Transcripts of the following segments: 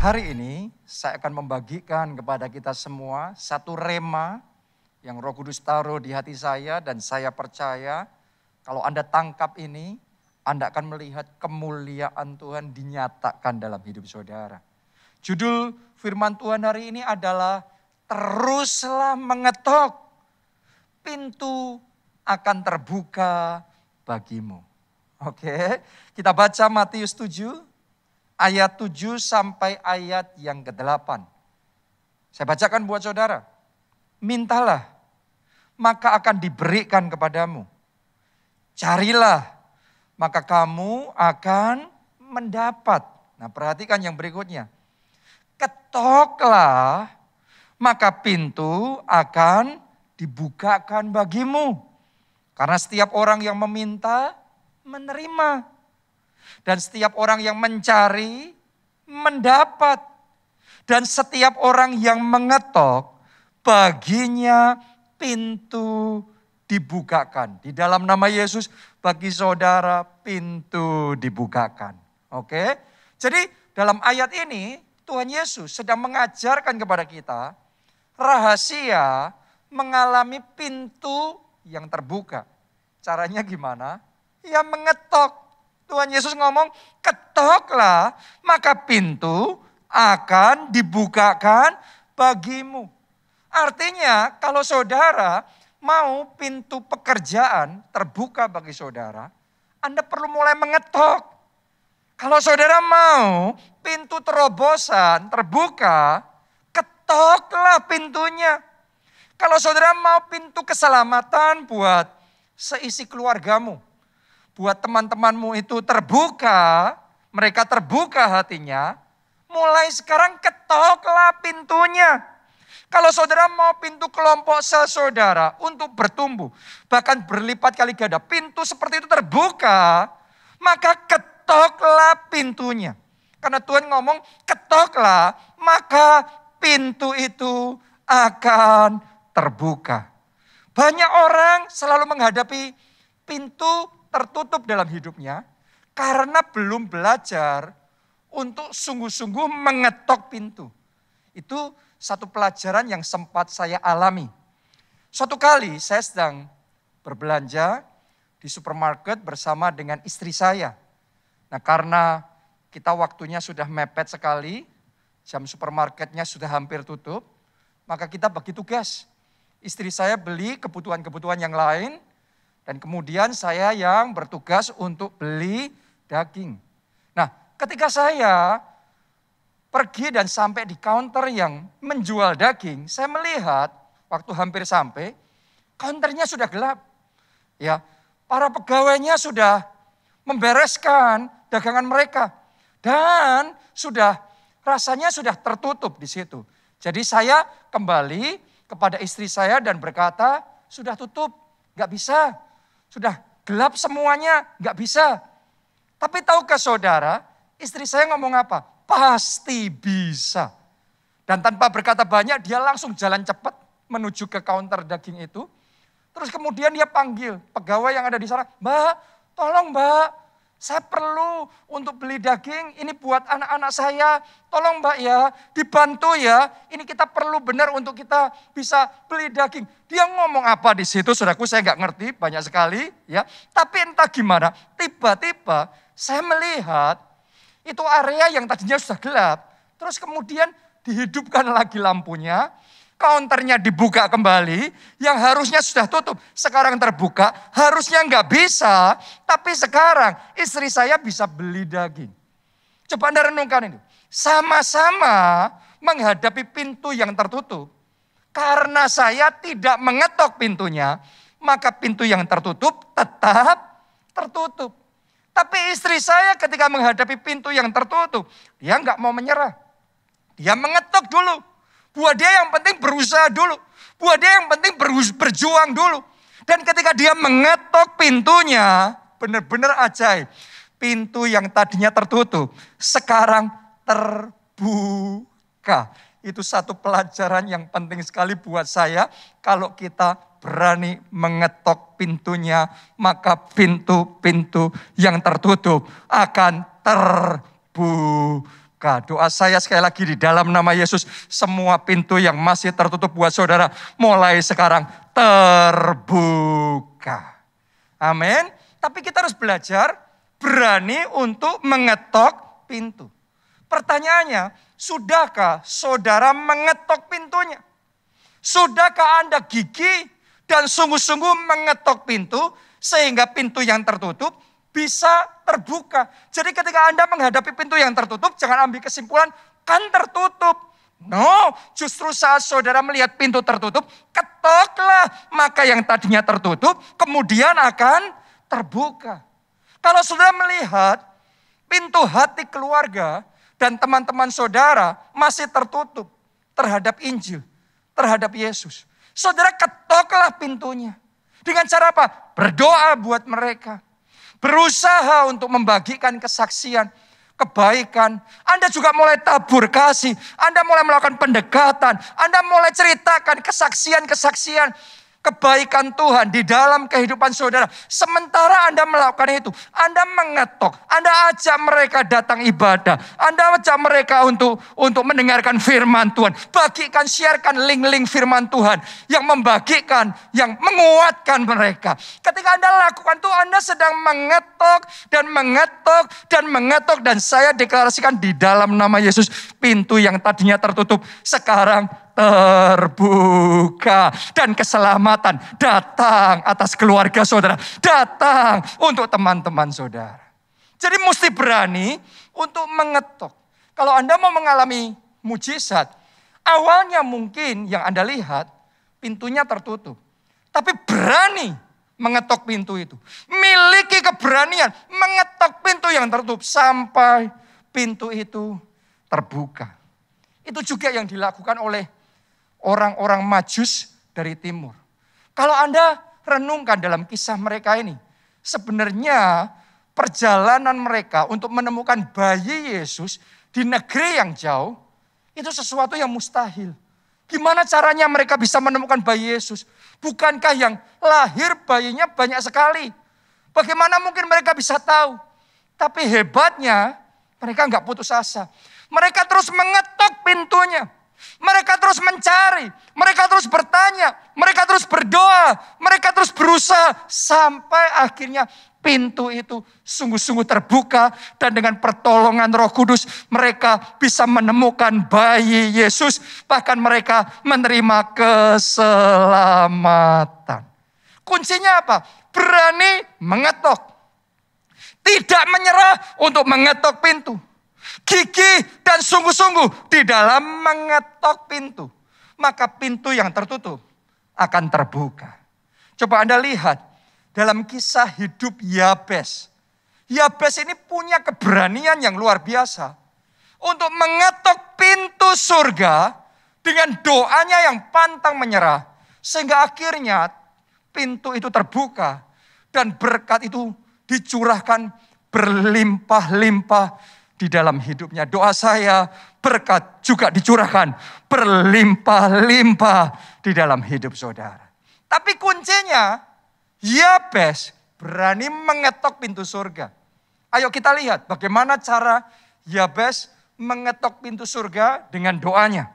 Hari ini saya akan membagikan kepada kita semua satu rema yang Roh Kudus taruh di hati saya dan saya percaya kalau Anda tangkap ini, Anda akan melihat kemuliaan Tuhan dinyatakan dalam hidup saudara. Judul firman Tuhan hari ini adalah teruslah mengetok, pintu akan terbuka bagimu. Oke, kita baca Matius 7. Ayat 7 sampai ayat yang ke-8. Saya bacakan buat saudara. Mintalah, maka akan diberikan kepadamu. Carilah, maka kamu akan mendapat. Nah, perhatikan yang berikutnya. Ketoklah, maka pintu akan dibukakan bagimu. Karena setiap orang yang meminta, menerima. Dan setiap orang yang mencari, mendapat. Dan setiap orang yang mengetok, baginya pintu dibukakan. Di dalam nama Yesus, bagi saudara pintu dibukakan. Oke? Jadi dalam ayat ini, Tuhan Yesus sedang mengajarkan kepada kita, rahasia mengalami pintu yang terbuka. Caranya gimana? Ya mengetok. Tuhan Yesus ngomong, ketoklah, maka pintu akan dibukakan bagimu. Artinya kalau saudara mau pintu pekerjaan terbuka bagi saudara, Anda perlu mulai mengetok. Kalau saudara mau pintu terobosan terbuka, ketoklah pintunya. Kalau saudara mau pintu keselamatan buat seisi keluargamu, buat teman-temanmu itu terbuka, mereka terbuka hatinya, mulai sekarang ketoklah pintunya. Kalau saudara mau pintu kelompok saudara untuk bertumbuh, bahkan berlipat kali ganda, pintu seperti itu terbuka, maka ketoklah pintunya. Karena Tuhan ngomong, ketoklah, maka pintu itu akan terbuka. Banyak orang selalu menghadapi pintu tertutup dalam hidupnya karena belum belajar untuk sungguh-sungguh mengetok pintu. Itu satu pelajaran yang sempat saya alami. Suatu kali saya sedang berbelanja di supermarket bersama dengan istri saya. Nah, karena kita waktunya sudah mepet sekali, jam supermarketnya sudah hampir tutup, maka kita bagi tugas. Istri saya beli kebutuhan-kebutuhan yang lain, dan kemudian saya yang bertugas untuk beli daging. Nah, ketika saya pergi dan sampai di counter yang menjual daging, saya melihat waktu hampir sampai, counternya sudah gelap. Ya, para pegawainya sudah membereskan dagangan mereka. Dan rasanya sudah tertutup di situ. Jadi saya kembali kepada istri saya dan berkata, sudah tutup, gak bisa. Sudah gelap semuanya, gak bisa. Tapi tahukah saudara, istri saya ngomong apa? Pasti bisa. Dan tanpa berkata banyak, dia langsung jalan cepat menuju ke counter daging itu. Terus kemudian dia panggil pegawai yang ada di sana. Mbak, tolong mbak, saya perlu untuk beli daging, ini buat anak-anak saya. Tolong mbak ya, dibantu ya. Ini kita perlu benar untuk kita bisa beli daging. Dia ngomong apa di situ, saudaraku, saya nggak ngerti, banyak sekali ya. Tapi entah gimana, tiba-tiba saya melihat itu area yang tadinya sudah gelap. Terus kemudian dihidupkan lagi lampunya. Counternya dibuka kembali, yang harusnya sudah tutup, sekarang terbuka, harusnya nggak bisa, tapi sekarang istri saya bisa beli daging. Coba Anda renungkan itu, sama-sama menghadapi pintu yang tertutup, karena saya tidak mengetok pintunya, maka pintu yang tertutup tetap tertutup. Tapi istri saya ketika menghadapi pintu yang tertutup, dia nggak mau menyerah, dia mengetok dulu. Buat dia yang penting berusaha dulu. Buat dia yang penting berjuang dulu. Dan ketika dia mengetok pintunya, benar-benar ajaib. Pintu yang tadinya tertutup, sekarang terbuka. Itu satu pelajaran yang penting sekali buat saya. Kalau kita berani mengetok pintunya, maka pintu-pintu yang tertutup akan terbuka. terbuka. Doa saya sekali lagi di dalam nama Yesus, semua pintu yang masih tertutup buat saudara, mulai sekarang terbuka. Amin. Tapi kita harus belajar berani untuk mengetok pintu. Pertanyaannya, sudahkah saudara mengetok pintunya? Sudahkah Anda gigih dan sungguh-sungguh mengetok pintu sehingga pintu yang tertutup bisa terbuka? Jadi ketika Anda menghadapi pintu yang tertutup, jangan ambil kesimpulan, kan tertutup. No, justru saat saudara melihat pintu tertutup, ketoklah. Maka yang tadinya tertutup, kemudian akan terbuka. Kalau saudara melihat pintu hati keluarga dan teman-teman saudara masih tertutup terhadap Injil, terhadap Yesus, saudara ketoklah pintunya. Dengan cara apa? Berdoa buat mereka. Berusaha untuk membagikan kesaksian, kebaikan. Anda juga mulai tabur kasih. Anda mulai melakukan pendekatan. Anda mulai ceritakan kesaksian-kesaksian kebaikan Tuhan di dalam kehidupan saudara. Sementara Anda melakukan itu, Anda mengetok, Anda ajak mereka datang ibadah, Anda ajak mereka untuk mendengarkan firman Tuhan. Bagikan, sharekan link-link firman Tuhan yang membagikan, yang menguatkan mereka. Ketika Anda lakukan itu, Anda sedang mengetok dan mengetok dan mengetok. Dan saya deklarasikan di dalam nama Yesus, pintu yang tadinya tertutup sekarang terbuka, dan keselamatan datang atas keluarga saudara, datang untuk teman-teman saudara. Jadi mesti berani untuk mengetok. Kalau Anda mau mengalami mujizat, awalnya mungkin yang Anda lihat pintunya tertutup, tapi berani mengetok pintu itu. Miliki keberanian mengetok pintu yang tertutup sampai pintu itu terbuka. Itu juga yang dilakukan oleh orang-orang Majus dari timur. Kalau Anda renungkan dalam kisah mereka ini, sebenarnya perjalanan mereka untuk menemukan bayi Yesus di negeri yang jauh, itu sesuatu yang mustahil. Gimana caranya mereka bisa menemukan bayi Yesus? Bukankah yang lahir bayinya banyak sekali? Bagaimana mungkin mereka bisa tahu? Tapi hebatnya, mereka nggak putus asa. Mereka terus mengetok pintunya. Mereka terus mencari, mereka terus bertanya, mereka terus berdoa, mereka terus berusaha. Sampai akhirnya pintu itu sungguh-sungguh terbuka. Dan dengan pertolongan Roh Kudus mereka bisa menemukan bayi Yesus. Bahkan mereka menerima keselamatan. Kuncinya apa? Berani mengetok. Tidak menyerah untuk mengetok pintu. Gigih dan sungguh-sungguh di dalam mengetok pintu. Maka pintu yang tertutup akan terbuka. Coba Anda lihat dalam kisah hidup Yabes. Yabes ini punya keberanian yang luar biasa. Untuk mengetok pintu surga dengan doanya yang pantang menyerah. Sehingga akhirnya pintu itu terbuka. Dan berkat itu dicurahkan berlimpah-limpah di dalam hidupnya. Doa saya, berkat juga dicurahkan berlimpah-limpah di dalam hidup saudara. Tapi kuncinya, Yabes berani mengetok pintu surga. Ayo kita lihat bagaimana cara Yabes mengetok pintu surga dengan doanya.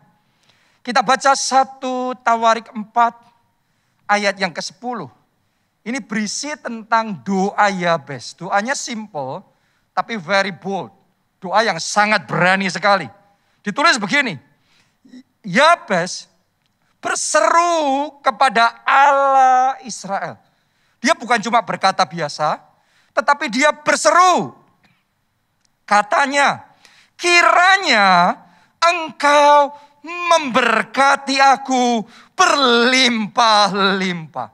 Kita baca 1 Tawarik 4 ayat yang ke-10. Ini berisi tentang doa Yabes. Doanya simple tapi very bold. Doa yang sangat berani sekali. Ditulis begini. Yabes berseru kepada Allah Israel. Dia bukan cuma berkata biasa, tetapi dia berseru. Katanya, kiranya engkau memberkati aku berlimpah-limpah.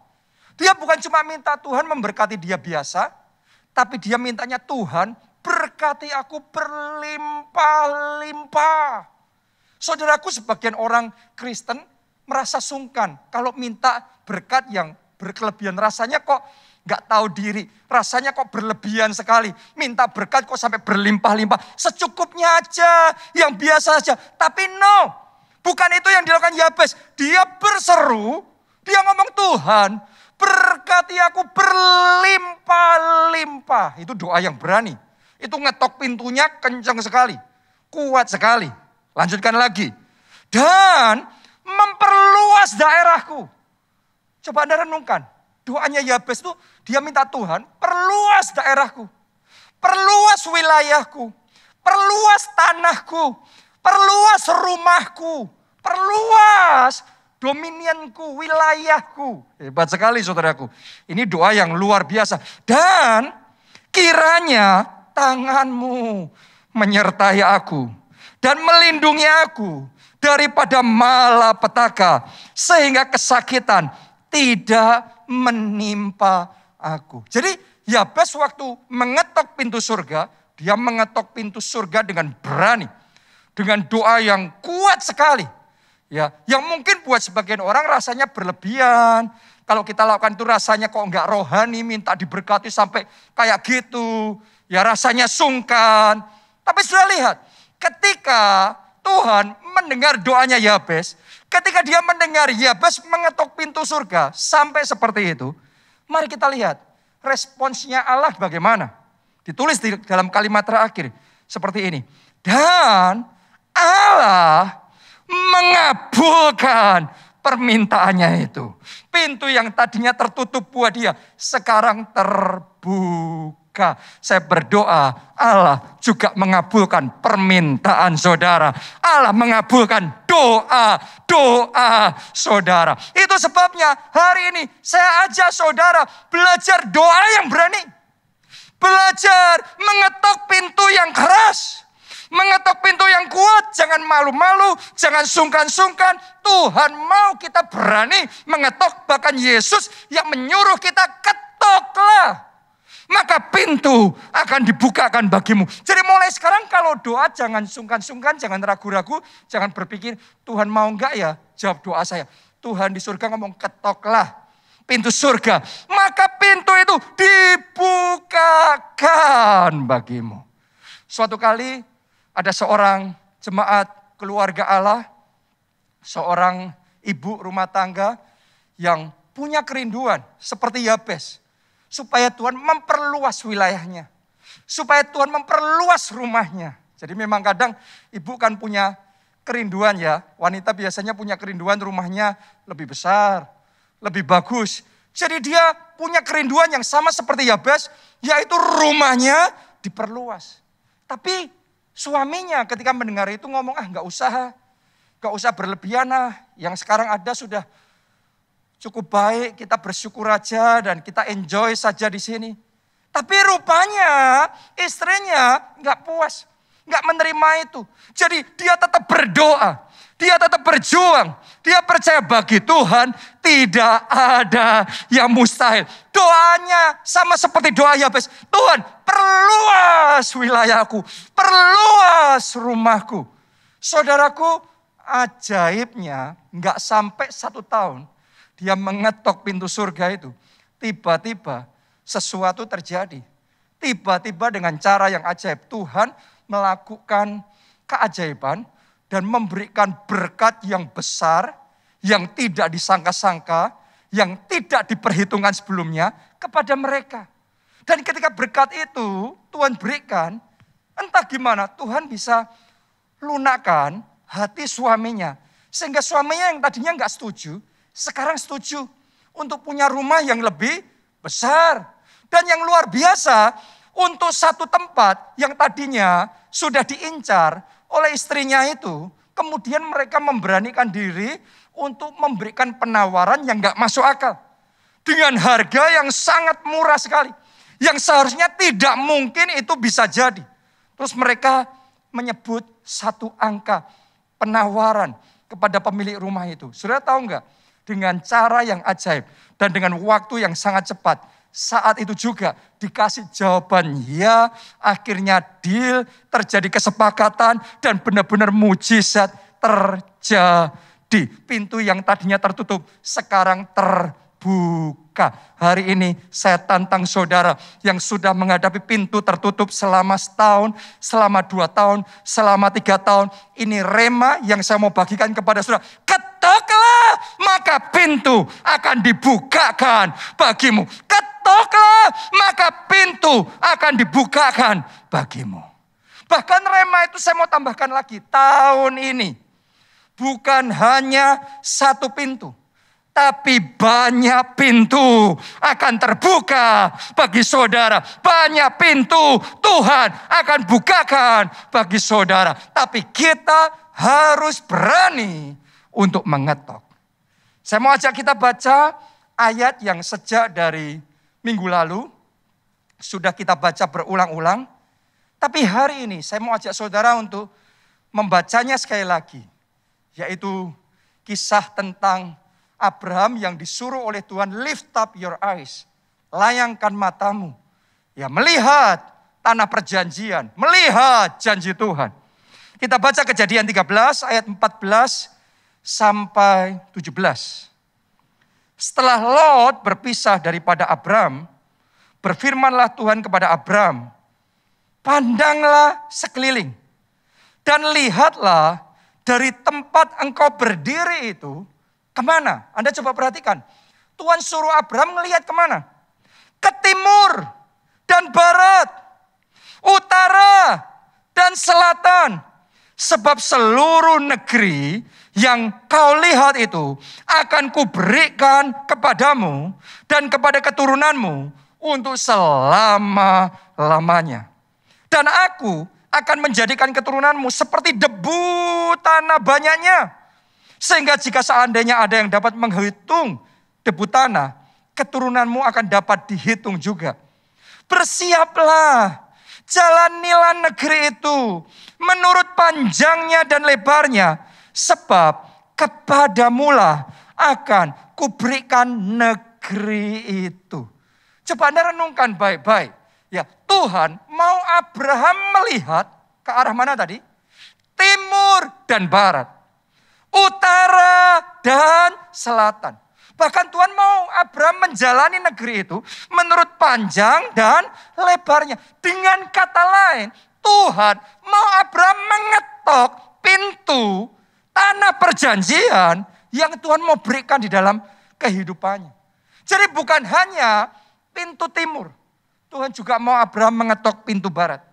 Dia bukan cuma minta Tuhan memberkati dia biasa, tapi dia mintanya Tuhan berkati aku berlimpah-limpah. Saudaraku, sebagian orang Kristen merasa sungkan kalau minta berkat yang berkelebihan. Rasanya kok gak tahu diri. Rasanya kok berlebihan sekali. Minta berkat kok sampai berlimpah-limpah. Secukupnya aja, yang biasa aja. Tapi no, bukan itu yang dilakukan Yabes. Dia berseru, dia ngomong, Tuhan berkati aku berlimpah-limpah. Itu doa yang berani. Itu ngetok pintunya kencang sekali. kuat sekali. Lanjutkan lagi. Dan memperluas daerahku. Coba Anda renungkan. Doanya Yabes itu dia minta Tuhan perluas daerahku. Perluas wilayahku. Perluas tanahku. Perluas rumahku. Perluas dominianku, wilayahku. Hebat sekali saudaraku. Ini doa yang luar biasa. Dan kiranya tanganmu menyertai aku dan melindungi aku daripada malapetaka sehingga kesakitan tidak menimpa aku. Jadi Yabes waktu mengetok pintu surga, dia mengetok pintu surga dengan berani. Dengan doa yang kuat sekali. Ya, yang mungkin buat sebagian orang rasanya berlebihan. Kalau kita lakukan itu rasanya kok enggak rohani, minta diberkati sampai kayak gitu. Ya rasanya sungkan. Tapi sudah lihat, ketika Tuhan mendengar doanya Yabes, ketika dia mendengar Yabes mengetok pintu surga sampai seperti itu, mari kita lihat responsnya Allah bagaimana. Ditulis di dalam kalimat terakhir seperti ini. Dan Allah mengabulkan permintaannya itu. Pintu yang tadinya tertutup buat dia sekarang terbuka. Saya berdoa Allah juga mengabulkan permintaan saudara. Allah mengabulkan doa saudara. Itu sebabnya hari ini saya ajak saudara belajar doa yang berani. Belajar mengetok pintu yang keras. Mengetok pintu yang kuat, jangan malu-malu, jangan sungkan-sungkan. Tuhan mau kita berani mengetok, bahkan Yesus yang menyuruh kita ketoklah. Maka pintu akan dibukakan bagimu. Jadi mulai sekarang kalau doa jangan sungkan-sungkan, jangan ragu-ragu, jangan berpikir Tuhan mau enggak ya jawab doa saya. Tuhan di surga ngomong ketoklah pintu surga. Maka pintu itu dibukakan bagimu. Suatu kali ada seorang jemaat keluarga Allah, seorang ibu rumah tangga yang punya kerinduan seperti Yabes. Supaya Tuhan memperluas wilayahnya. Supaya Tuhan memperluas rumahnya. Jadi memang kadang ibu kan punya kerinduan ya. Wanita biasanya punya kerinduan rumahnya lebih besar, lebih bagus. Jadi dia punya kerinduan yang sama seperti Yabes, yaitu rumahnya diperluas. Tapi suaminya ketika mendengar itu ngomong, gak usah berlebihan yang sekarang ada sudah cukup baik, kita bersyukur aja dan kita enjoy saja di sini. Tapi rupanya istrinya gak puas, gak menerima itu. Jadi dia tetap berdoa, dia tetap berjuang, dia percaya bagi Tuhan tidak ada yang mustahil. Doanya sama seperti doa Yabes, Tuhan perluas wilayahku, perluas rumahku. Saudaraku, ajaibnya gak sampai 1 tahun. Dia mengetok pintu surga itu. Tiba-tiba sesuatu terjadi. Tiba-tiba dengan cara yang ajaib. Tuhan melakukan keajaiban dan memberikan berkat yang besar. Yang tidak disangka-sangka. Yang tidak diperhitungkan sebelumnya kepada mereka. Dan ketika berkat itu Tuhan berikan. Entah gimana Tuhan bisa lunakkan hati suaminya. Sehingga suaminya yang tadinya gak setuju. Sekarang setuju untuk punya rumah yang lebih besar. Dan yang luar biasa, untuk satu tempat yang tadinya sudah diincar oleh istrinya itu. Kemudian mereka memberanikan diri untuk memberikan penawaran yang gak masuk akal. Dengan harga yang sangat murah sekali. Yang seharusnya tidak mungkin itu bisa jadi. Terus mereka menyebut satu angka penawaran kepada pemilik rumah itu. Saudara tahu gak? Dengan cara yang ajaib dan dengan waktu yang sangat cepat. Saat itu juga dikasih jawaban ya, akhirnya deal, terjadi kesepakatan dan benar-benar mujizat terjadi. Pintu yang tadinya tertutup sekarang terbuka. Hari ini saya tantang saudara yang sudah menghadapi pintu tertutup selama 1 tahun, selama 2 tahun, selama 3 tahun. Ini rema yang saya mau bagikan kepada saudara. Ketoklah, maka pintu akan dibukakan bagimu. Ketoklah, maka pintu akan dibukakan bagimu. Bahkan rema itu saya mau tambahkan lagi. Tahun ini bukan hanya satu pintu, tapi banyak pintu akan terbuka bagi saudara. Banyak pintu Tuhan akan bukakan bagi saudara. Tapi kita harus berani untuk mengetok. Saya mau ajak kita baca ayat yang sejak dari minggu lalu sudah kita baca berulang-ulang. Tapi hari ini saya mau ajak saudara untuk membacanya sekali lagi. Yaitu kisah tentang Abraham yang disuruh oleh Tuhan, lift up your eyes. Layangkan matamu. Ya, melihat tanah perjanjian. Melihat janji Tuhan. Kita baca Kejadian 13 ayat 14 sampai 17. Setelah Lot berpisah daripada Abraham, berfirmanlah Tuhan kepada Abraham, pandanglah sekeliling dan lihatlah dari tempat engkau berdiri itu kemana? Anda coba perhatikan. Tuhan suruh Abraham melihat kemana? Ke timur dan barat, utara dan selatan. Sebab seluruh negeri yang kau lihat itu akan kuberikan kepadamu dan kepada keturunanmu untuk selama-lamanya. Dan aku akan menjadikan keturunanmu seperti debu tanah banyaknya. Sehingga jika seandainya ada yang dapat menghitung debu tanah, keturunanmu akan dapat dihitung juga. Bersiaplah, jalanilah negeri itu menurut panjangnya dan lebarnya. Sebab kepadamulah akan kuberikan negeri itu. Coba Anda renungkan baik-baik. Ya, Tuhan mau Abraham melihat ke arah mana tadi? Timur dan barat, utara dan selatan. Bahkan Tuhan mau Abraham menjalani negeri itu menurut panjang dan lebarnya. Dengan kata lain, Tuhan mau Abraham mengetok pintu tanah perjanjian yang Tuhan mau berikan di dalam kehidupannya. Jadi bukan hanya pintu timur. Tuhan juga mau Abraham mengetok pintu barat.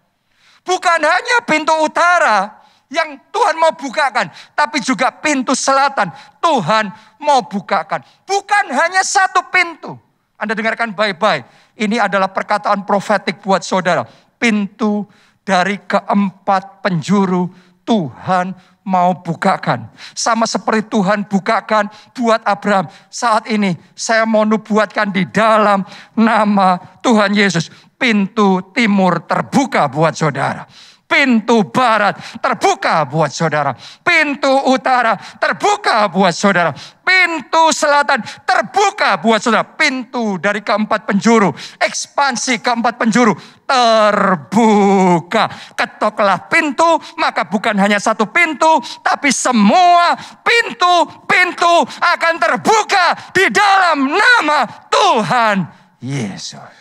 Bukan hanya pintu utara yang Tuhan mau bukakan, tapi juga pintu selatan Tuhan mau bukakan. Bukan hanya satu pintu. Anda dengarkan baik-baik. Ini adalah perkataan profetik buat saudara. Pintu dari keempat penjuru Tuhan mau bukakan. Sama seperti Tuhan bukakan buat Abraham. Saat ini saya mau nubuatkan di dalam nama Tuhan Yesus. Pintu timur terbuka buat saudara. Pintu barat terbuka buat saudara. Pintu utara terbuka buat saudara. Pintu selatan terbuka buat saudara. Pintu dari keempat penjuru, ekspansi keempat penjuru terbuka. Ketoklah pintu, maka bukan hanya satu pintu, tapi semua pintu-pintu akan terbuka di dalam nama Tuhan Yesus.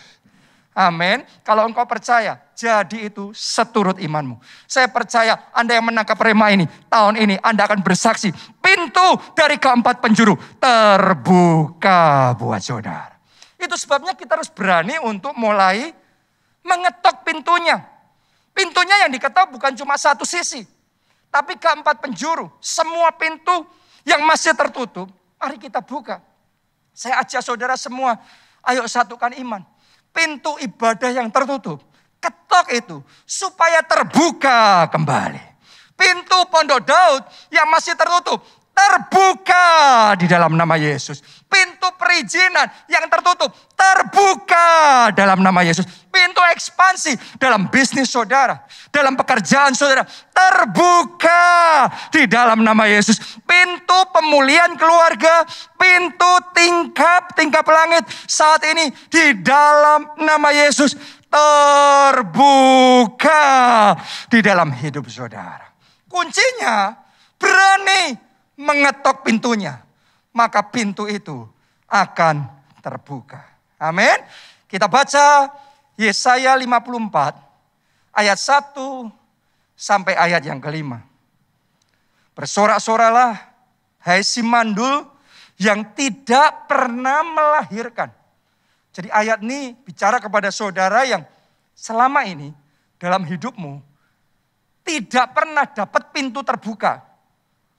Amin. Kalau engkau percaya, jadi itu seturut imanmu. Saya percaya Anda yang menangkap rema ini, tahun ini Anda akan bersaksi. Pintu dari keempat penjuru terbuka buat saudara. Itu sebabnya kita harus berani untuk mulai mengetok pintunya. Pintunya yang diketok bukan cuma satu sisi, tapi keempat penjuru. Semua pintu yang masih tertutup, mari kita buka. Saya ajak saudara semua, ayo satukan iman. Pintu ibadah yang tertutup, ketok itu supaya terbuka kembali. Pintu Pondok Daud yang masih tertutup, terbuka di dalam nama Yesus. Pintu perizinan yang tertutup, terbuka dalam nama Yesus. Pintu ekspansi dalam bisnis saudara, dalam pekerjaan saudara, terbuka di dalam nama Yesus. Pintu pemulihan keluarga, pintu tingkap langit saat ini di dalam nama Yesus terbuka di dalam hidup saudara. Kuncinya berani mengetok pintunya, maka pintu itu akan terbuka. Amin. Kita baca Yesaya 54 ayat 1 sampai ayat yang kelima. Bersorak-soralah hai si mandul yang tidak pernah melahirkan. Jadi ayat ini bicara kepada saudara yang selama ini dalam hidupmu tidak pernah dapat pintu terbuka.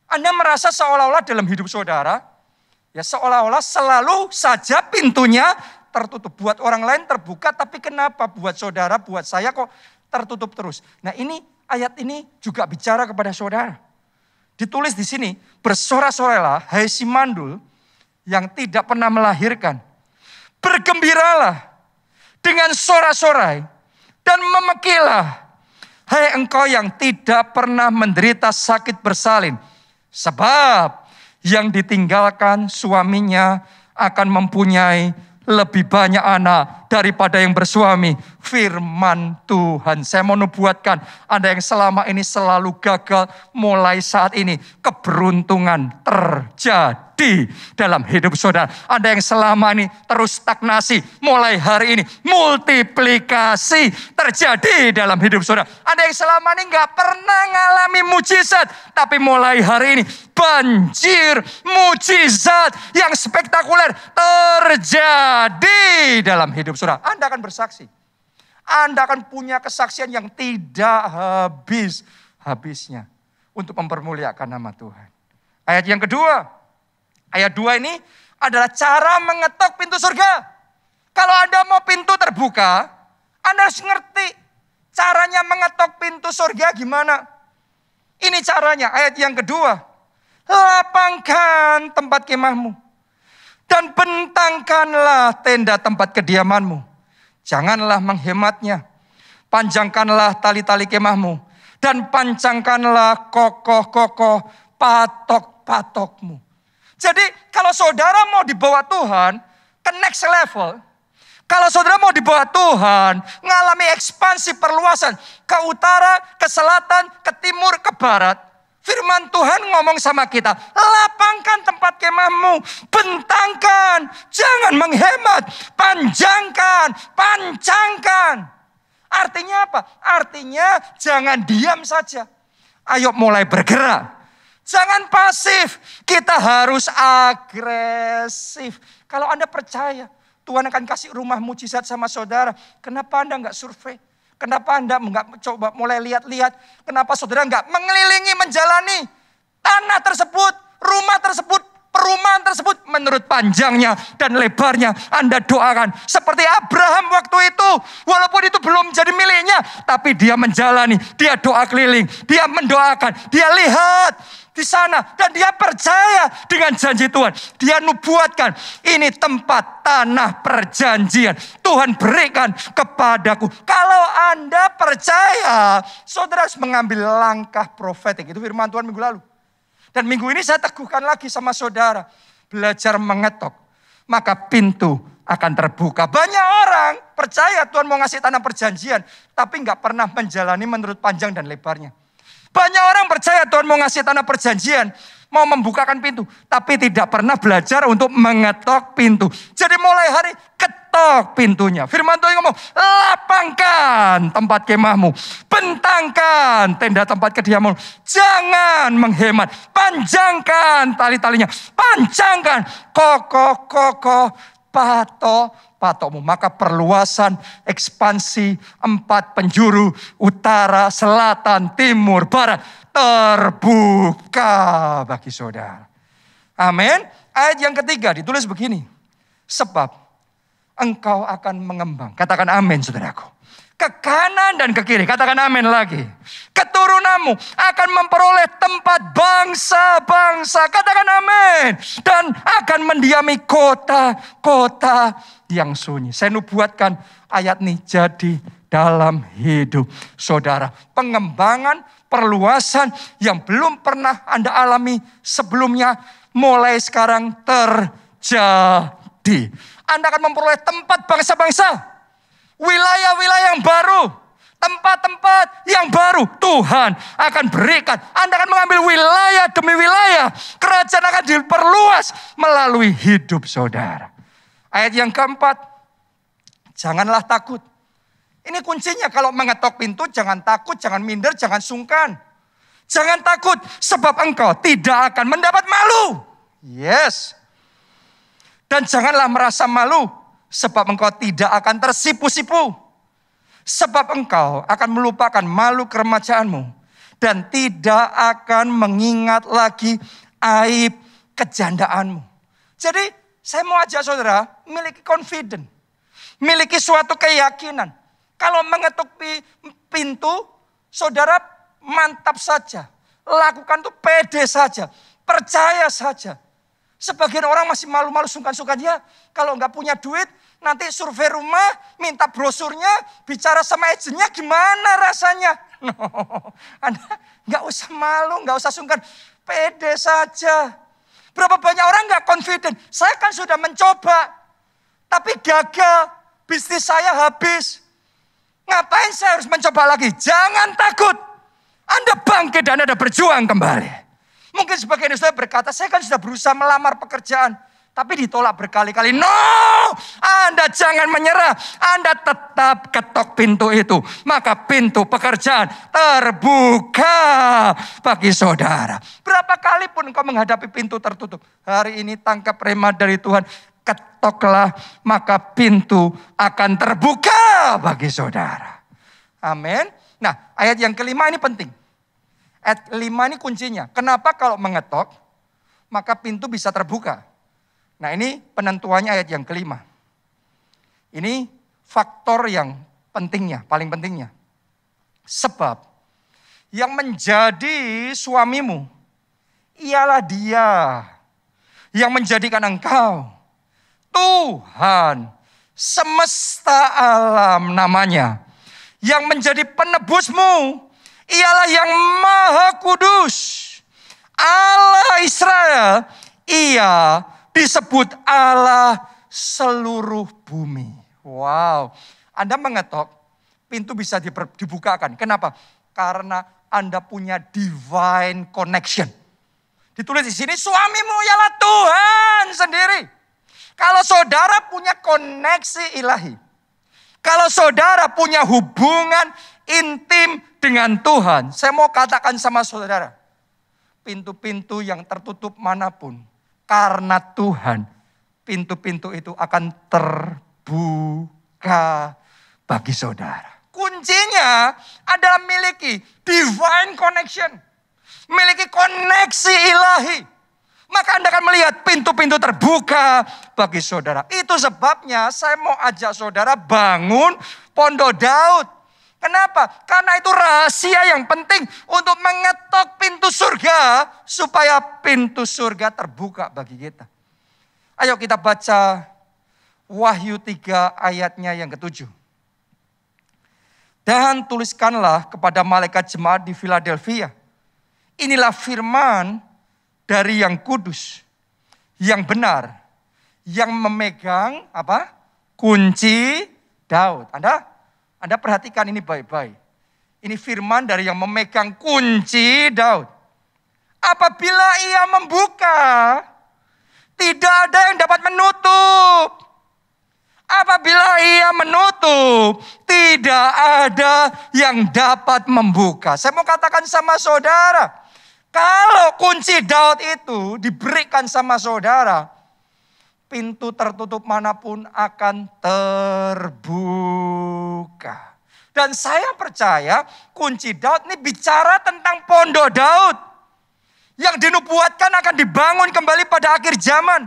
Anda merasa seolah-olah dalam hidup saudara, ya seolah-olah selalu saja pintunya tertutup. Buat orang lain terbuka, tapi kenapa buat saudara, buat saya kok tertutup terus? Nah ini ayat ini juga bicara kepada saudara. Ditulis di sini, bersorak-sorailah hai si mandul yang tidak pernah melahirkan. Bergembiralah dengan sorak-sorai dan memekilah hai engkau yang tidak pernah menderita sakit bersalin. Sebab yang ditinggalkan suaminya akan mempunyai lebih banyak anak daripada yang bersuami. Firman Tuhan. Saya mau nubuatkan, Anda yang selama ini selalu gagal, mulai saat ini keberuntungan terjadi dalam hidup saudara. Anda yang selama ini terus stagnasi, mulai hari ini multiplikasi terjadi dalam hidup saudara. Anda yang selama ini gak pernah ngalami mujizat, tapi mulai hari ini banjir mujizat yang spektakuler terjadi dalam hidup saudara. Anda akan bersaksi. Anda akan punya kesaksian yang tidak habis-habisnya untuk mempermuliakan nama Tuhan. Ayat yang kedua. Ayat 2 ini adalah cara mengetok pintu surga. Kalau Anda mau pintu terbuka, Anda harus ngerti caranya mengetok pintu surga gimana. Ini caranya, ayat yang kedua. Lapangkan tempat kemahmu dan bentangkanlah tenda tempat kediamanmu. Janganlah menghematnya. Panjangkanlah tali-tali kemahmu dan pancangkanlah kokoh-kokoh patok-patokmu. Jadi kalau saudara mau dibawa Tuhan ke next level, kalau saudara mau dibawa Tuhan ngalami ekspansi perluasan ke utara, ke selatan, ke timur, ke barat, firman Tuhan ngomong sama kita, lapangkan tempat kemahmu, bentangkan, jangan menghemat, panjangkan, pancangkan. Artinya apa? Artinya jangan diam saja. Ayo mulai bergerak. Jangan pasif, kita harus agresif. Kalau Anda percaya Tuhan akan kasih rumah mujizat sama saudara, kenapa Anda enggak survei? Kenapa Anda enggak coba mulai lihat-lihat? Kenapa saudara enggak mengelilingi, menjalani tanah tersebut, rumah tersebut, perumahan tersebut menurut panjangnya dan lebarnya Anda doakan. Seperti Abraham waktu itu, walaupun itu belum jadi miliknya, tapi dia menjalani, dia doa keliling, dia mendoakan, dia lihat di sana dan dia percaya dengan janji Tuhan. Dia nubuatkan, ini tempat tanah perjanjian Tuhan berikan kepadaku. Kalau Anda percaya, saudara harus mengambil langkah profetik. Itu firman Tuhan minggu lalu. Dan minggu ini saya teguhkan lagi sama saudara, belajar mengetok, maka pintu akan terbuka. Banyak orang percaya Tuhan mau ngasih tanah perjanjian, tapi nggak pernah menjalani menurut panjang dan lebarnya. Banyak orang percaya Tuhan mau ngasih tanah perjanjian, mau membukakan pintu, tapi tidak pernah belajar untuk mengetok pintu. Jadi mulai hari ketok pintunya. Firman Tuhan ngomong, lapangkan tempat kemahmu, bentangkan tenda tempat kediamanmu, jangan menghemat, panjangkan tali-talinya, pancangkan kokoh-kokoh patokmu. Maka perluasan, ekspansi 4 penjuru, utara, selatan, timur, barat, terbuka bagi saudara. Amin. Ayat yang ketiga ditulis begini. Sebab engkau akan mengembang. Katakan amin saudaraku. Ke kanan dan ke kiri. Katakan amin lagi. Keturunanmu akan memperoleh tempat bangsa-bangsa. Katakan amin. Dan akan mendiami kota-kota yang sunyi. Saya nubuatkan ayat ini jadi dalam hidup saudara. Pengembangan, perluasan yang belum pernah Anda alami sebelumnya. Mulai sekarang terjadi. Anda akan memperoleh tempat bangsa-bangsa. Wilayah-wilayah yang baru, tempat-tempat yang baru Tuhan akan berikan. Anda akan mengambil wilayah demi wilayah. Kerajaan akan diperluas melalui hidup saudara. Ayat yang keempat, janganlah takut. Ini kuncinya kalau mengetok pintu, jangan takut, jangan minder, jangan sungkan. Jangan takut sebab engkau tidak akan mendapat malu. Yes. Dan janganlah merasa malu sebab engkau tidak akan tersipu-sipu. Sebab engkau akan melupakan malu keremajaanmu. dan tidak akan mengingat lagi aib kejandaanmu. Jadi saya mau ajak saudara miliki confident, miliki suatu keyakinan. Kalau mengetuk pintu, saudara mantap saja. Lakukan itu pede saja, percaya saja. Sebagian orang masih malu-malu sungkan-sungkan. Ya, kalau nggak punya duit, nanti survei rumah, minta brosurnya, bicara sama agennya gimana rasanya. No, Anda nggak usah malu, nggak usah sungkan. Pede saja. Berapa banyak orang nggak confident. Saya kan sudah mencoba, tapi gagal. Bisnis saya habis. Ngapain saya harus mencoba lagi? Jangan takut. Anda bangkit dan Anda berjuang kembali. Mungkin sebagian saudara berkata, saya kan sudah berusaha melamar pekerjaan. Tapi ditolak berkali-kali. No, Anda jangan menyerah. Anda tetap ketok pintu itu. Maka pintu pekerjaan terbuka bagi saudara. Berapa kali pun kau menghadapi pintu tertutup. Hari ini tangkap rema dari Tuhan. Ketoklah, maka pintu akan terbuka bagi saudara. Amin. Nah, ayat yang kelima ini penting. Ayat kelima ini kuncinya. Kenapa kalau mengetok, maka pintu bisa terbuka. Nah, ini penentuannya ayat yang kelima. Ini faktor yang pentingnya, paling pentingnya. Sebab yang menjadi suamimu, ialah Dia yang menjadikan engkau Tuhan semesta alam namanya. Yang menjadi penebusmu ialah yang Maha Kudus. Allah Israel, Ia disebut Allah seluruh bumi. Wow. Anda mengetok, pintu bisa dibukakan. Kenapa? Karena Anda punya divine connection. Ditulis di sini, suamimu ialah Tuhan sendiri. Kalau saudara punya koneksi ilahi, kalau saudara punya hubungan intim dengan Tuhan, saya mau katakan sama saudara, pintu-pintu yang tertutup manapun, karena Tuhan, pintu-pintu itu akan terbuka bagi saudara. Kuncinya adalah miliki divine connection, miliki koneksi ilahi. Maka Anda akan melihat pintu-pintu terbuka bagi saudara. Itu sebabnya saya mau ajak saudara bangun Pondok Daud. Kenapa? Karena itu rahasia yang penting untuk mengetok pintu surga. Supaya pintu surga terbuka bagi kita. Ayo kita baca Wahyu 3 ayatnya yang ke-7. Dan tuliskanlah kepada malaikat jemaat di Philadelphia. Inilah firman dari yang kudus, yang benar, yang memegang apa? Kunci Daud. Anda perhatikan ini baik-baik. Ini firman dari yang memegang kunci Daud. Apabila ia membuka, tidak ada yang dapat menutup. Apabila ia menutup, tidak ada yang dapat membuka. Saya mau katakan sama saudara, kalau kunci Daud itu diberikan sama saudara, pintu tertutup manapun akan terbuka. Dan saya percaya kunci Daud ini bicara tentang Pondok Daud. Yang dinubuatkan akan dibangun kembali pada akhir zaman.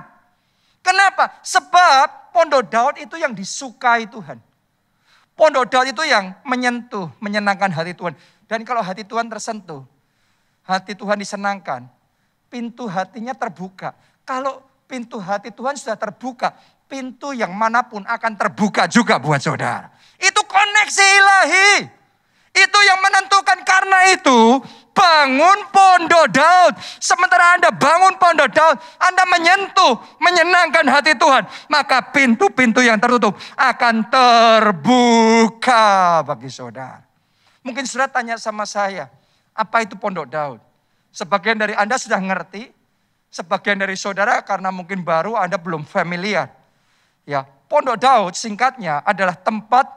Kenapa? Sebab Pondok Daud itu yang disukai Tuhan. Pondok Daud itu yang menyentuh, menyenangkan hati Tuhan. Dan kalau hati Tuhan tersentuh, hati Tuhan disenangkan, pintu hatinya terbuka. Kalau pintu hati Tuhan sudah terbuka, pintu yang manapun akan terbuka juga buat saudara. Itu koneksi ilahi. Itu yang menentukan. Karena itu bangun Pondok Daud. Sementara Anda bangun Pondok Daud, Anda menyentuh, menyenangkan hati Tuhan. Maka pintu-pintu yang tertutup akan terbuka bagi saudara. Mungkin saudara tanya sama saya, apa itu Pondok Daud? Sebagian dari Anda sudah ngerti, sebagian dari saudara karena mungkin baru Anda belum familiar. Ya, Pondok Daud singkatnya adalah tempat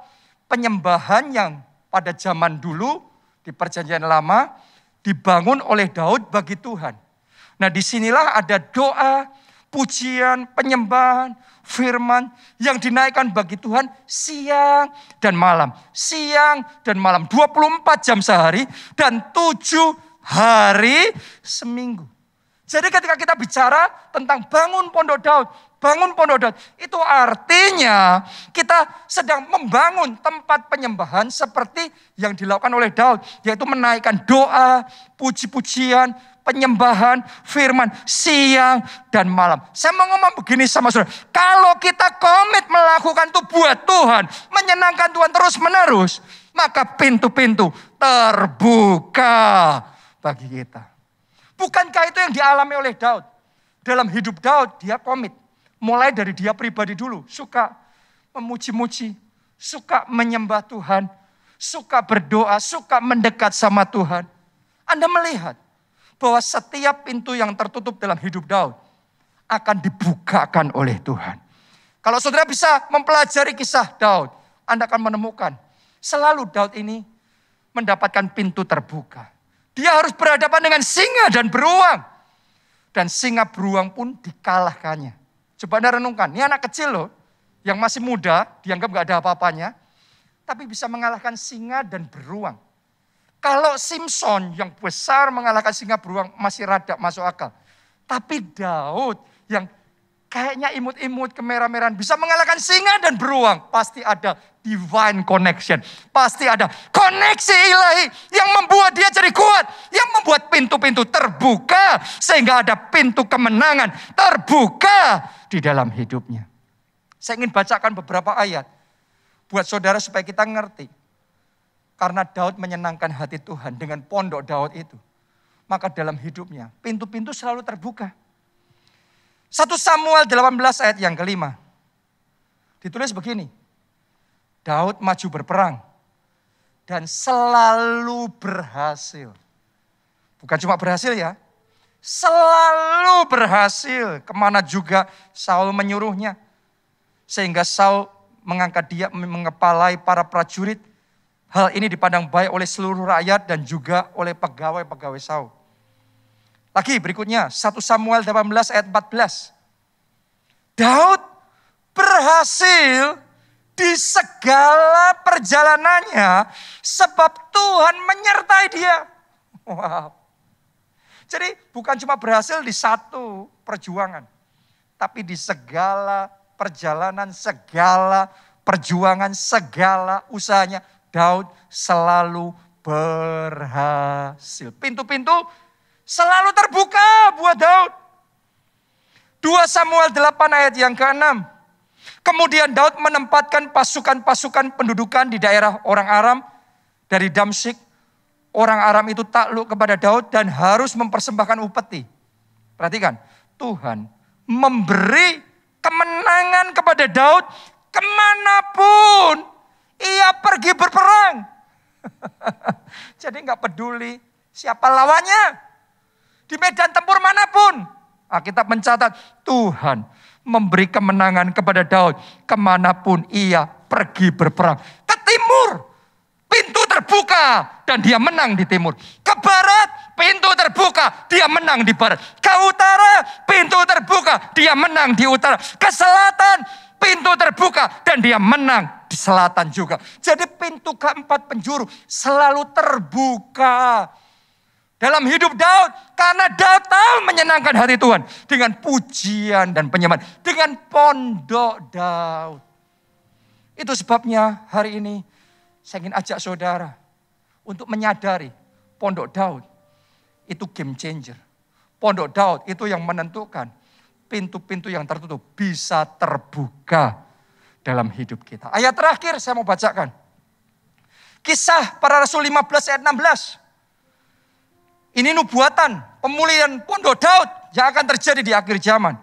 penyembahan yang pada zaman dulu di Perjanjian Lama dibangun oleh Daud bagi Tuhan. Nah, disinilah ada doa, pujian, penyembahan, firman yang dinaikkan bagi Tuhan siang dan malam. Siang dan malam, 24 jam sehari dan 7 hari seminggu. Jadi ketika kita bicara tentang bangun Pondok Daud, itu artinya kita sedang membangun tempat penyembahan seperti yang dilakukan oleh Daud, yaitu menaikkan doa, puji-pujian, penyembahan, firman siang dan malam. Saya mau ngomong begini sama saudara, kalau kita komit melakukan itu buat Tuhan, menyenangkan Tuhan terus menerus, maka pintu-pintu terbuka bagi kita. Bukankah itu yang dialami oleh Daud? Dalam hidup Daud, dia komit. Mulai dari dia pribadi dulu. Suka memuji-muji. Suka menyembah Tuhan. Suka berdoa. Suka mendekat sama Tuhan. Anda melihat bahwa setiap pintu yang tertutup dalam hidup Daud akan dibukakan oleh Tuhan. Kalau saudara bisa mempelajari kisah Daud, Anda akan menemukan selalu Daud ini mendapatkan pintu terbuka. Dia harus berhadapan dengan singa dan beruang. Dan singa beruang pun dikalahkannya. Coba Anda renungkan, ini anak kecil loh. Yang masih muda, dianggap gak ada apa-apanya. Tapi bisa mengalahkan singa dan beruang. Kalau Simpson yang besar mengalahkan singa beruang masih rada masuk akal. Tapi Daud yang kayaknya imut-imut kemerah-merahan bisa mengalahkan singa dan beruang. Pasti ada divine connection. Pasti ada koneksi ilahi yang membuat dia jadi kuat. Yang membuat pintu-pintu terbuka. Sehingga ada pintu kemenangan terbuka di dalam hidupnya. Saya ingin bacakan beberapa ayat. Buat saudara supaya kita ngerti. Karena Daud menyenangkan hati Tuhan dengan pondok Daud itu. Maka dalam hidupnya pintu-pintu selalu terbuka. 1 Samuel 18 ayat yang kelima. Ditulis begini. Daud maju berperang. Dan selalu berhasil. Bukan cuma berhasil ya. Selalu berhasil. Kemana juga Saul menyuruhnya. Sehingga Saul mengangkat dia mengepalai para prajurit. Hal ini dipandang baik oleh seluruh rakyat dan juga oleh pegawai-pegawai Saul. Lagi berikutnya 1 Samuel 18 ayat 14. Daud berhasil di segala perjalanannya sebab Tuhan menyertai dia. Wow. Jadi bukan cuma berhasil di satu perjuangan. Tapi di segala perjalanan, segala perjuangan, segala usahanya. Daud selalu berhasil. Pintu-pintu selalu terbuka buat Daud. 2 Samuel 8 ayat yang ke-6. Kemudian Daud menempatkan pasukan-pasukan pendudukan di daerah orang Aram dari Damsyik. Orang Aram itu takluk kepada Daud dan harus mempersembahkan upeti. Perhatikan, Tuhan memberi kemenangan kepada Daud kemanapun ia pergi berperang. Jadi gak peduli siapa lawannya. Di medan tempur manapun. Alkitab mencatat Tuhan memberi kemenangan kepada Daud. Kemanapun ia pergi berperang. Ke timur pintu terbuka dan dia menang di timur. Ke barat pintu terbuka dia menang di barat. Ke utara pintu terbuka dia menang di utara. Ke selatan pintu terbuka dan dia menang di selatan juga. Jadi pintu keempat penjuru selalu terbuka dalam hidup Daud. Karena Daud tahu menyenangkan hati Tuhan. Dengan pujian dan penyembahan. Dengan pondok Daud. Itu sebabnya hari ini saya ingin ajak saudara. Untuk menyadari pondok Daud. Itu game changer. Pondok Daud itu yang menentukan. Pintu-pintu yang tertutup bisa terbuka dalam hidup kita. Ayat terakhir saya mau bacakan. Kisah para Rasul 15 ayat 16. Ini nubuatan pemulihan pondok Daud yang akan terjadi di akhir zaman.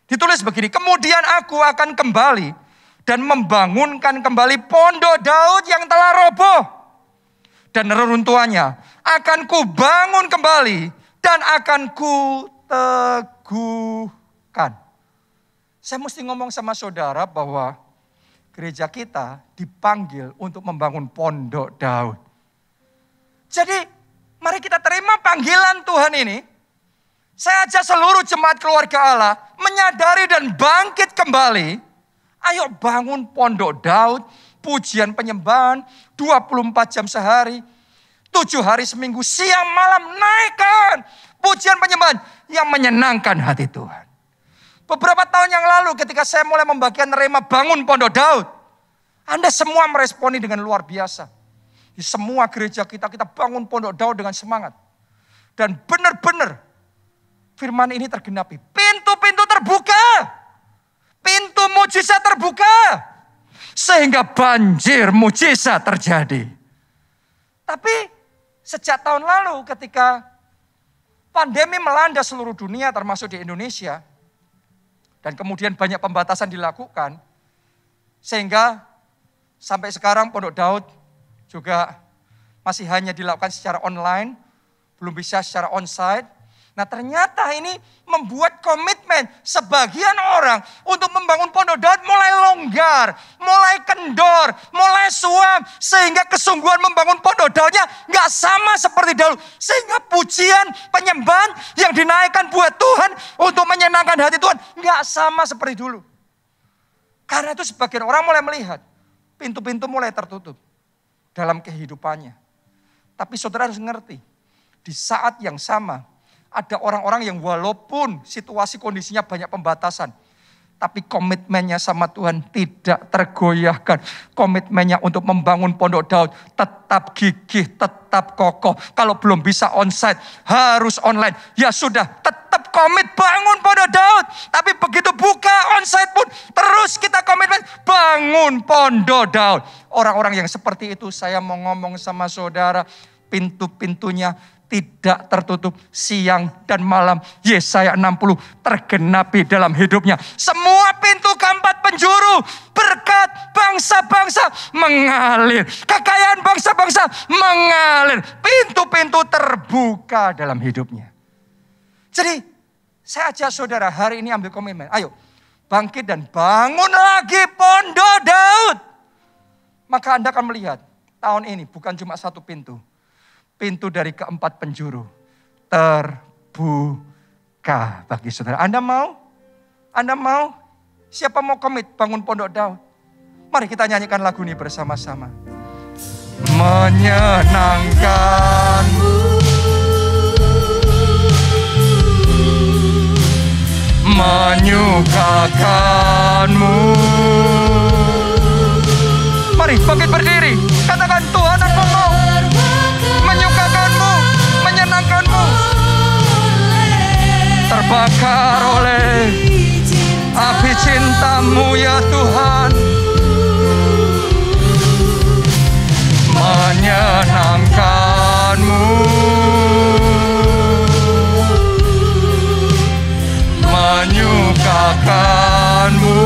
Ditulis begini, kemudian aku akan kembali dan membangunkan kembali pondok Daud yang telah roboh. Dan reruntuhannya akan kubangun kembali dan akan kuteguhkan. Saya mesti ngomong sama saudara bahwa gereja kita dipanggil untuk membangun pondok Daud. Jadi mari kita terima panggilan Tuhan ini. Saya ajak seluruh jemaat keluarga Allah menyadari dan bangkit kembali. Ayo bangun pondok Daud, pujian penyembahan 24 jam sehari, 7 hari seminggu, siang malam naikkan pujian penyembahan yang menyenangkan hati Tuhan. Beberapa tahun yang lalu ketika saya mulai membagikan rema bangun pondok Daud, Anda semua meresponi dengan luar biasa. Di semua gereja kita bangun pondok Daud dengan semangat. Dan benar-benar firman ini tergenapi. Pintu-pintu terbuka. Pintu mujizat terbuka. Sehingga banjir mujizat terjadi. Tapi sejak tahun lalu ketika pandemi melanda seluruh dunia termasuk di Indonesia. Dan kemudian banyak pembatasan dilakukan. Sehingga sampai sekarang pondok Daud juga masih hanya dilakukan secara online. Belum bisa secara onsite. Nah ternyata ini membuat komitmen sebagian orang untuk membangun pondok Daud mulai longgar, mulai kendor, mulai suam. Sehingga kesungguhan membangun pondok Daudnya gak sama seperti dahulu. Sehingga pujian, penyembahan yang dinaikkan buat Tuhan untuk menyenangkan hati Tuhan gak sama seperti dulu. Karena itu sebagian orang mulai melihat pintu-pintu mulai tertutup dalam kehidupannya. Tapi saudara harus ngerti, di saat yang sama ada orang-orang yang walaupun situasi kondisinya banyak pembatasan, tapi komitmennya sama Tuhan tidak tergoyahkan. Komitmennya untuk membangun pondok Daud tetap gigih, tetap kokoh. Kalau belum bisa onsite, harus online. Ya sudah, tetap komit bangun pondok Daud. Tapi begitu buka onsite pun terus kita komitmen bangun pondok Daud. Orang-orang yang seperti itu saya mau ngomong sama saudara, pintu-pintunya tidak tertutup siang dan malam. Yesaya 60 tergenapi dalam hidupnya. Semua pintu keempat penjuru, berkat bangsa-bangsa mengalir. Kekayaan bangsa-bangsa mengalir. Pintu-pintu terbuka dalam hidupnya. Jadi saya ajak saudara hari ini ambil komitmen. Ayo bangkit dan bangun lagi pondok Daud. Maka Anda akan melihat tahun ini bukan cuma satu pintu. Pintu dari keempat penjuru terbuka bagi saudara. Anda mau? Anda mau? Siapa mau komit bangun pondok Daud? Mari kita nyanyikan lagu ini bersama-sama. Menyenangkanmu, menyukakanmu. Mari bangkit berdiri. Katakan Tuhan, aku mau menyukakanmu, menyenangkanmu. Terbakar oleh api cintamu ya Tuhan. Menyenangkanmu, menyukakanmu.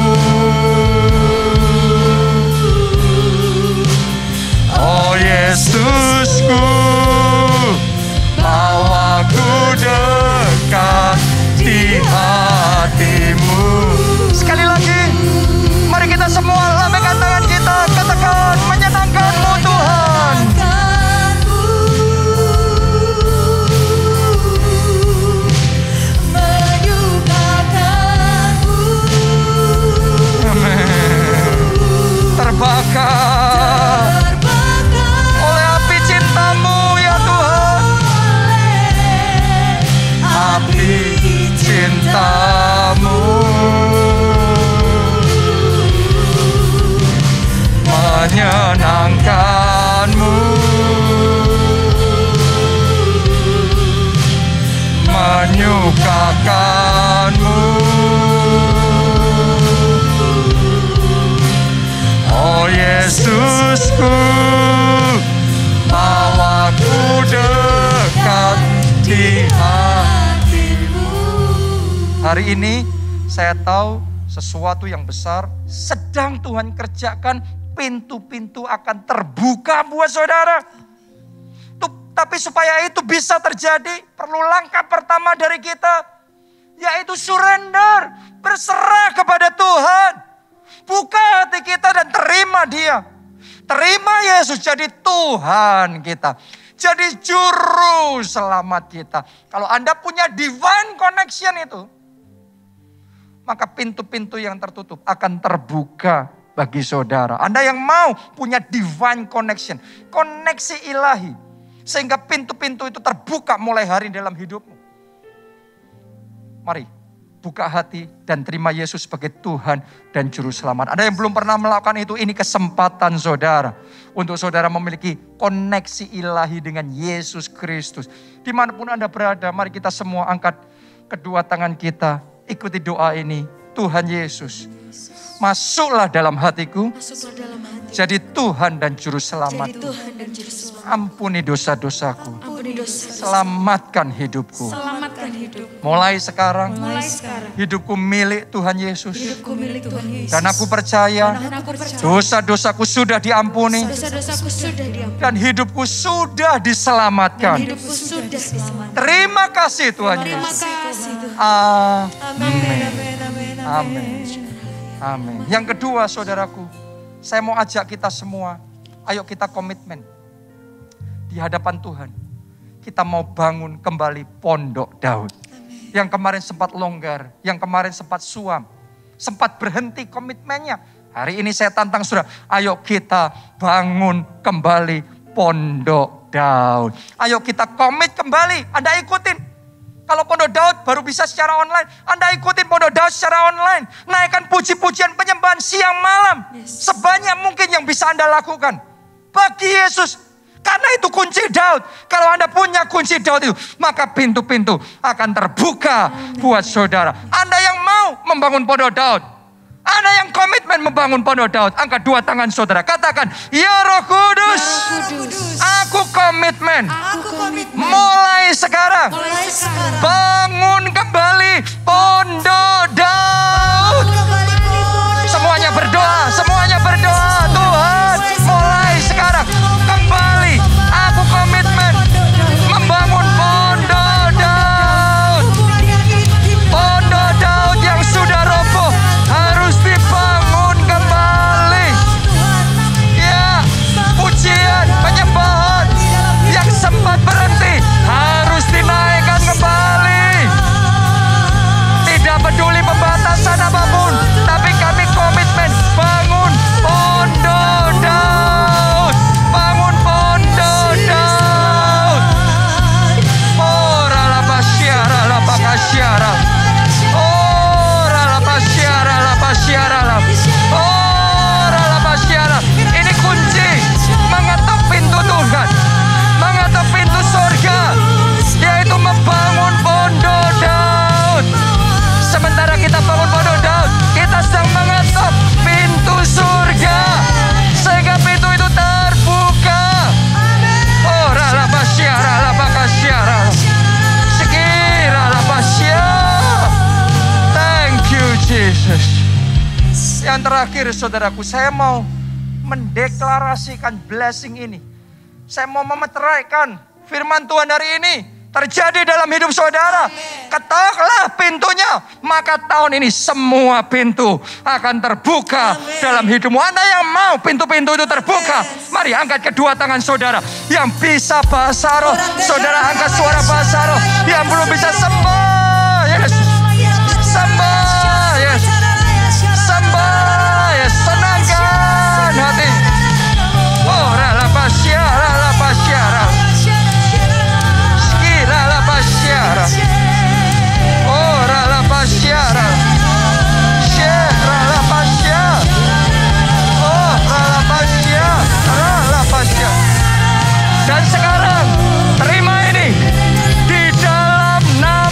Oh Yesusku, mau aku dekat di hatimu. Sekali lagi, mari kita semua lambaikan tangan kita, katakan menyenangkanmu Tuhan. Amin. Terbakar oleh api cintamu ya Tuhan. Api cintamu menyenangkanmu, menyukakanmu. Oh Yesusku, mau aku dekat di hatimu. Hari ini saya tahu sesuatu yang besar sedang Tuhan kerjakan. Pintu-pintu akan terbuka buat saudara. Tapi supaya itu bisa terjadi, perlu langkah pertama dari kita, yaitu surrender, berserah kepada Tuhan. Buka hati kita dan terima Dia. Terima Yesus jadi Tuhan kita. Jadi juru selamat kita. Kalau Anda punya divine connection itu, maka pintu-pintu yang tertutup akan terbuka bagi saudara. Anda yang mau punya divine connection, koneksi ilahi, sehingga pintu-pintu itu terbuka mulai hari ini dalam hidupmu. Mari, buka hati dan terima Yesus sebagai Tuhan dan Juru Selamat. Anda yang belum pernah melakukan itu, ini kesempatan saudara. Untuk saudara memiliki koneksi ilahi dengan Yesus Kristus. Dimanapun Anda berada, mari kita semua angkat kedua tangan kita. Ikuti doa ini. Tuhan Yesus, masuklah dalam hatiku. Jadi Tuhan dan Juru Selamat. Ampuni dosa-dosaku. Selamatkan hidupku. Mulai sekarang, hidupku milik Tuhan Yesus. Dan aku percaya dosa-dosaku sudah diampuni. Dan hidupku sudah diselamatkan. Terima kasih Tuhan Yesus. Amin. Amin. Amin. Yang kedua saudaraku, saya mau ajak kita semua, ayo kita komitmen di hadapan Tuhan. Kita mau bangun kembali Pondok Daud. Yang kemarin sempat longgar, yang kemarin sempat suam, sempat berhenti komitmennya. Hari ini saya tantang saudara, ayo kita bangun kembali Pondok Daud. Ayo kita komit kembali, Anda ikutin. Kalau Pondok Daud baru bisa secara online, Anda ikutin Pondok Daud secara online. Naikkan puji-pujian penyembahan siang malam. Sebanyak mungkin yang bisa Anda lakukan. Bagi Yesus. Karena itu kunci Daud. Kalau Anda punya kunci Daud itu, maka pintu-pintu akan terbuka buat saudara. Anda yang mau membangun Pondok Daud, Anda yang komitmen membangun Pondok Daud, angkat dua tangan saudara. Katakan, ya Roh Kudus, aku komitmen. Mulai sekarang, bangun kembali Pondok Daud. Semuanya berdoa, semuanya berdoa. Tuhan, mulai sekarang kembali. Aku komitmen membangun Pondok Daud. Pondok Daud yang sudah roboh harus dibangun kembali. Ya, pujian, penyembahan yang sempat berhenti harus dinaikkan kembali. Tidak peduli pembatasan apapun, tapi kami komitmen bangun Pondok Daud. Bangun Pondok Daud. Ora la pasyara la pakasyara. Ora la pasyara la pasyara la. Ora la pasyara. Ini kunci mengetuk pintu Tuhan, mengetuk pintu surga, yaitu membangun Pondok Daud. Sementara kita bangun Pondok Daud, kita sedang mengetuk pintu surga, sehingga pintu itu terbuka. Ora la pasyara la pakasyara. Sekira la pasyara. Thank you Jesus. Yang terakhir saudaraku, saya mau mendeklarasikan blessing ini. Saya mau memeteraikan firman Tuhan hari ini terjadi dalam hidup saudara. Ketuklah pintunya, maka tahun ini semua pintu akan terbuka dalam hidupmu. Anda yang mau pintu-pintu itu terbuka, mari angkat kedua tangan saudara. Yang bisa bahasa roh, saudara angkat suara bahasa roh. Yang belum bisa sembah, Yesus. Sembah, Yesus. Sembah, Yesus. Senangkan hati. Oh, la pasyara, la pasyara. Skira la pasyara. Oh, la pasyara. Shera la pasyara. Oh, la pasyara, la pasyara. Dan sekarang terima ini di dalam nama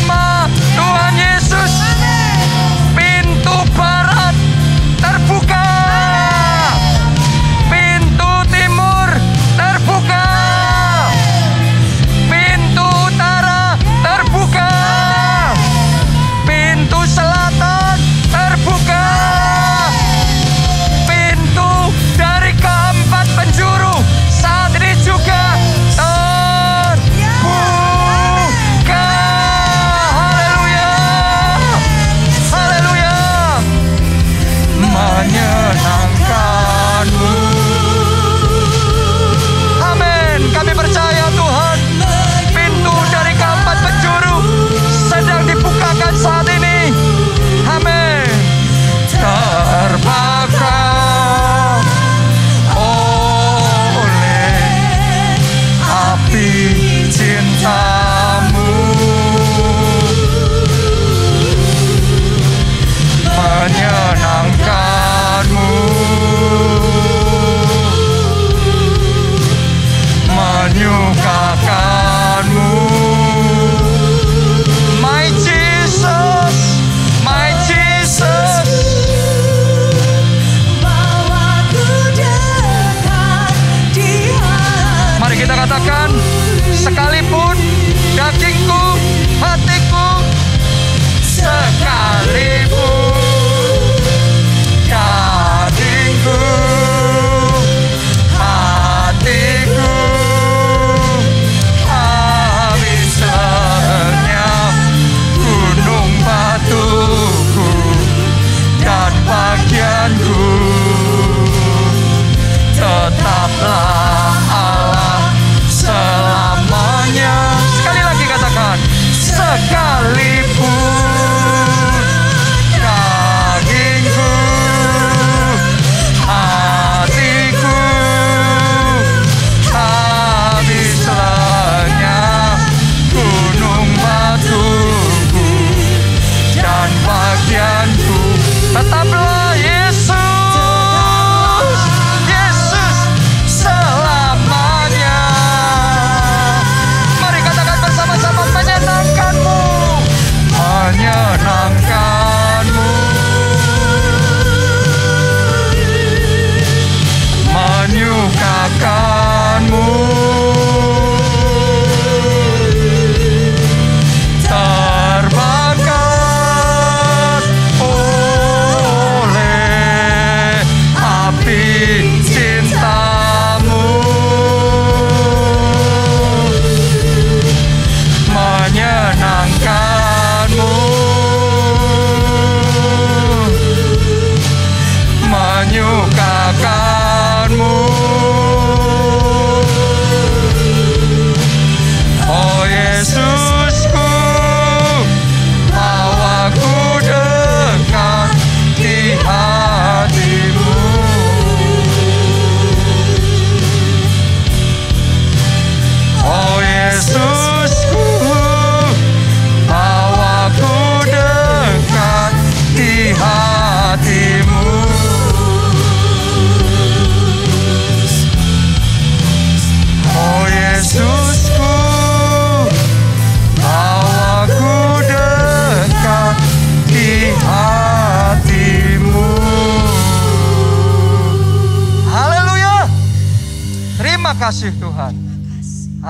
kasih Tuhan. Terima kasih.